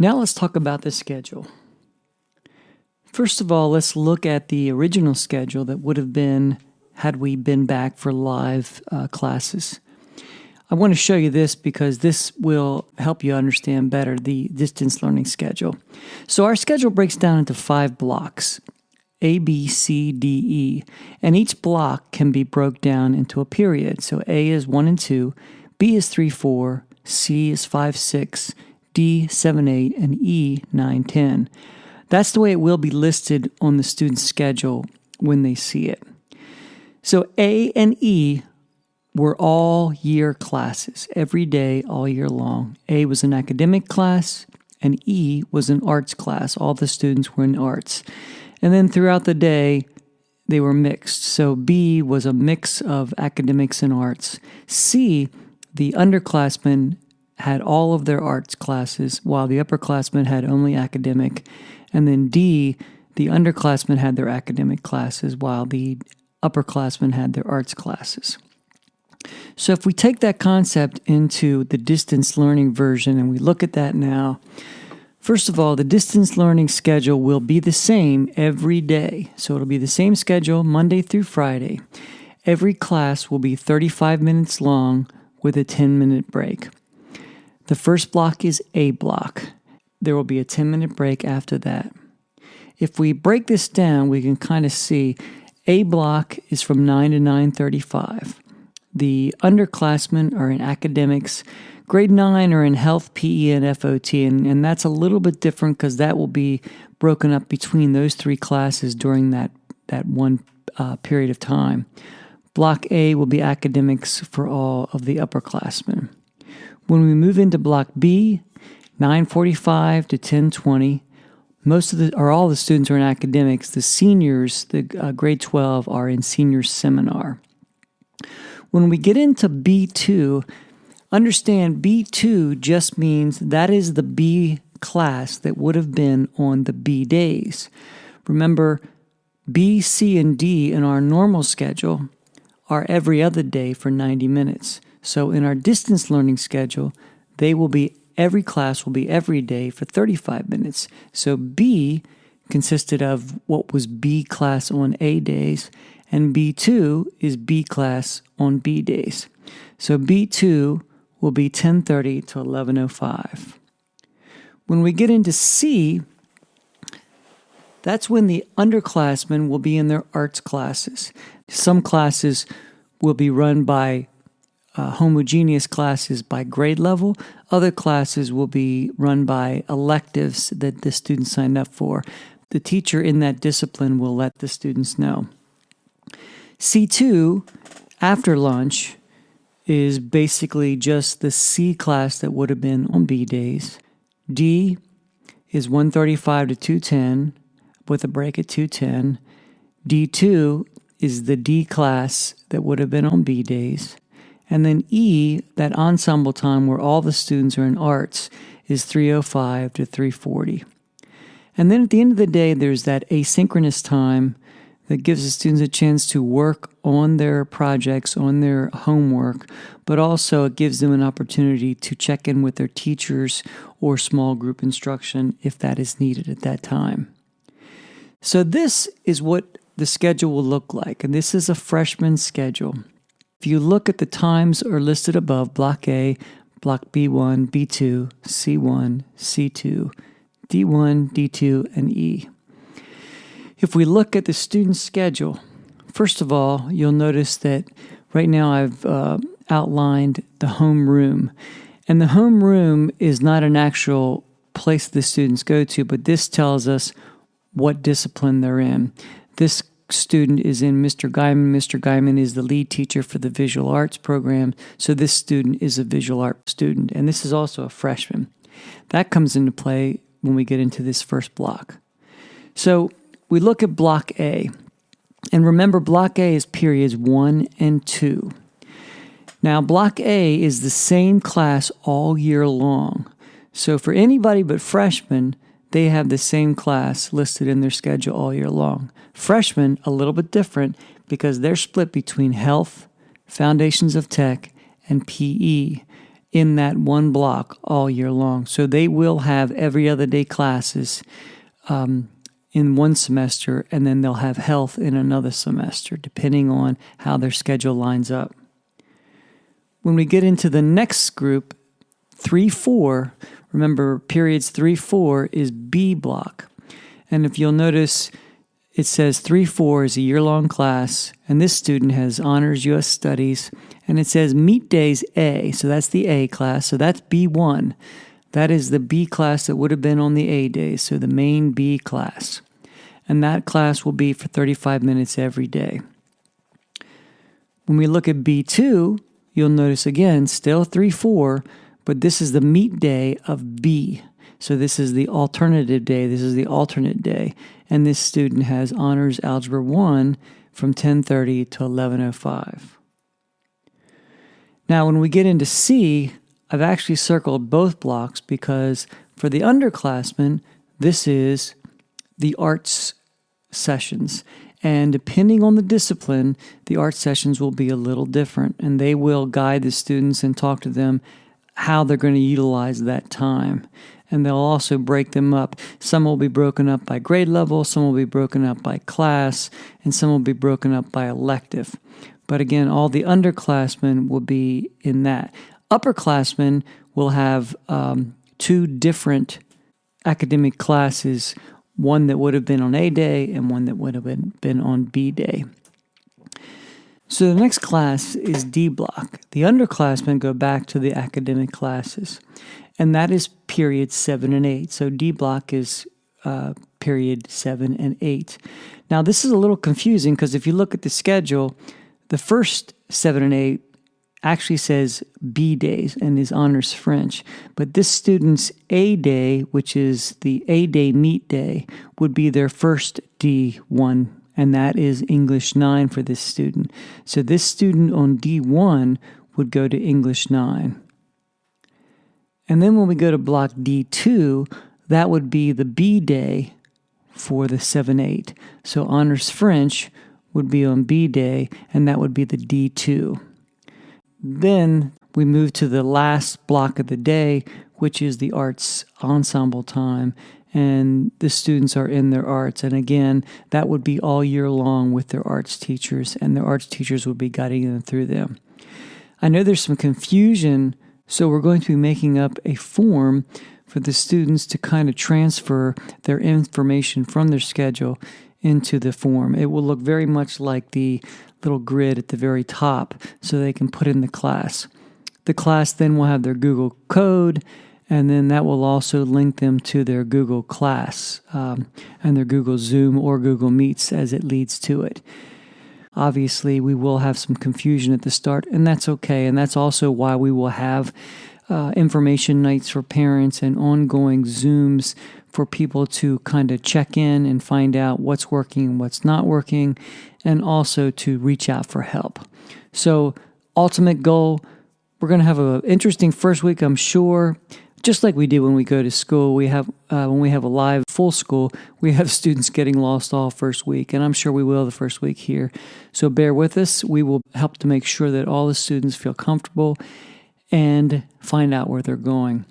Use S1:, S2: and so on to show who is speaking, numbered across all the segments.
S1: Now let's talk about the schedule. First of all, let's look at the original schedule that would have been had we been back for live classes. I want to show you this because this will help you understand better the distance learning schedule. So our schedule breaks down into 5 blocks, A, B, C, D, E, and each block can be broke down into a period. So A is 1 and 2, B is 3, 4, C is 5, 6, D, 7, 8, and E, 9, 10. That's the way it will be listed on the student's schedule when they see it. So A and E were all year classes, every day, all year long. A was an academic class, and E was an arts class. All the students were in arts. And then throughout the day, they were mixed. So B was a mix of academics and arts. C, the underclassmen had all of their arts classes, while the upperclassmen had only academic. And then D, the underclassmen had their academic classes, while the upperclassmen had their arts classes. So if we take that concept into the distance learning version and we look at that now, first of all, the distance learning schedule will be the same every day. So it'll be the same schedule Monday through Friday. Every class will be 35 minutes long with a 10-minute break. The first block is A block. There will be a 10-minute break after that. If we break this down, we can kind of see A block is from 9 to 9:35. The underclassmen are in academics. Grade 9 are in health, PE, and FOT, and that's a little bit different because that will be broken up between those 3 classes during that one period of time. Block A will be academics for all of the upperclassmen. When we move into Block B, 9:45 to 10:20, all the students are in academics. The seniors, the grade 12, are in senior seminar. When we get into B2, understand B2 just means that is the B class that would have been on the B days. Remember, B, C, and D in our normal schedule are every other day for 90 minutes. So in our distance learning schedule, every class will be every day for 35 minutes. So B consisted of what was B class on A days, and B2 is B class on B days. So B2 will be 10:30 to 11:05. When we get into C, that's when the underclassmen will be in their arts classes. Some classes will be run by homogeneous classes by grade level. Other classes will be run by electives that the students signed up for. The teacher in that discipline will let the students know. C2, after lunch, is basically just the C class that would have been on B days. D is 1:35 to 2:10 with a break at 2:10. D2 is the D class that would have been on B days. And then E, that ensemble time where all the students are in arts, is 3:05 to 3:40. And then at the end of the day, there's that asynchronous time that gives the students a chance to work on their projects, on their homework, but also it gives them an opportunity to check in with their teachers or small group instruction if that is needed at that time. So this is what the schedule will look like, and this is a freshman schedule. If you look at the times are listed above, Block A, Block B1, B2, C1, C2, D1, D2, and E. If we look at the student schedule, first of all, you'll notice that right now I've outlined the homeroom. And the homeroom is not an actual place the students go to, but this tells us what discipline they're in. This student is in Mr. Guyman. Mr. Guyman is the lead teacher for the visual arts program, so this student is a visual arts student, and this is also a freshman. That comes into play when we get into this first block. So we look at Block A, and remember Block A is periods 1 and 2. Now Block A is the same class all year long, so for anybody but freshmen, they have the same class listed in their schedule all year long. Freshmen, a little bit different because they're split between health, foundations of tech, and PE. in that one block all year long. So they will have every other day classes in one semester, and then they'll have health in another semester, depending on how their schedule lines up. When we get into the next group, 3-4, remember periods 3-4 is B block. And if you'll notice, it says 3-4 is a year-long class, and this student has Honors U.S. Studies, and it says Meet Days A, so that's the A class, so that's B1. That is the B class that would have been on the A days, so the main B class. And that class will be for 35 minutes every day. When we look at B2, you'll notice again, still 3-4, but this is the meet day of B. So this is the alternative day, this is the alternate day, and this student has Honors Algebra 1 from 10:30 to 11:05. Now when we get into C, I've actually circled both blocks because for the underclassmen, this is the arts sessions. And depending on the discipline, the art sessions will be a little different, and they will guide the students and talk to them how they're going to utilize that time. And they'll also break them up. Some will be broken up by grade level, some will be broken up by class, and some will be broken up by elective. But again, all the underclassmen will be in that. Upperclassmen will have 2 different academic classes, one that would have been on A day and one that would have been on B day. So the next class is D block. The underclassmen go back to the academic classes, and that is period 7 and 8. So D block is period 7 and 8. Now this is a little confusing because if you look at the schedule, the first 7 and 8 actually says B days and is Honors French. But this student's A day, which is the A day meet day, would be their first D1, and that is English 9 for this student. So this student on D1 would go to English 9. And then when we go to block D2, that would be the B day for the 7-8. So Honors French would be on B day, and that would be the D2. Then we move to the last block of the day, which is the arts ensemble time, and the students are in their arts. And again, that would be all year long with their arts teachers, and their arts teachers would be guiding them through them. I know there's some confusion, so we're going to be making up a form for the students to kind of transfer their information from their schedule into the form. It will look very much like the little grid at the very top so they can put in the class. The class then will have their Google code, and then that will also link them to their Google Class and their Google Zoom or Google Meets as it leads to it. Obviously, we will have some confusion at the start, and that's okay, and that's also why we will have information nights for parents and ongoing Zooms for people to kind of check in and find out what's working and what's not working, and also to reach out for help. So, ultimate goal, we're going to have an interesting first week, I'm sure. Just like we did when we go to school, we have when we have a live full school, we have students getting lost all first week, and I'm sure we will the first week here. So bear with us. We will help to make sure that all the students feel comfortable and find out where they're going.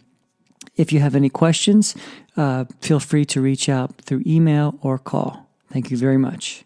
S1: If you have any questions, feel free to reach out through email or call. Thank you very much.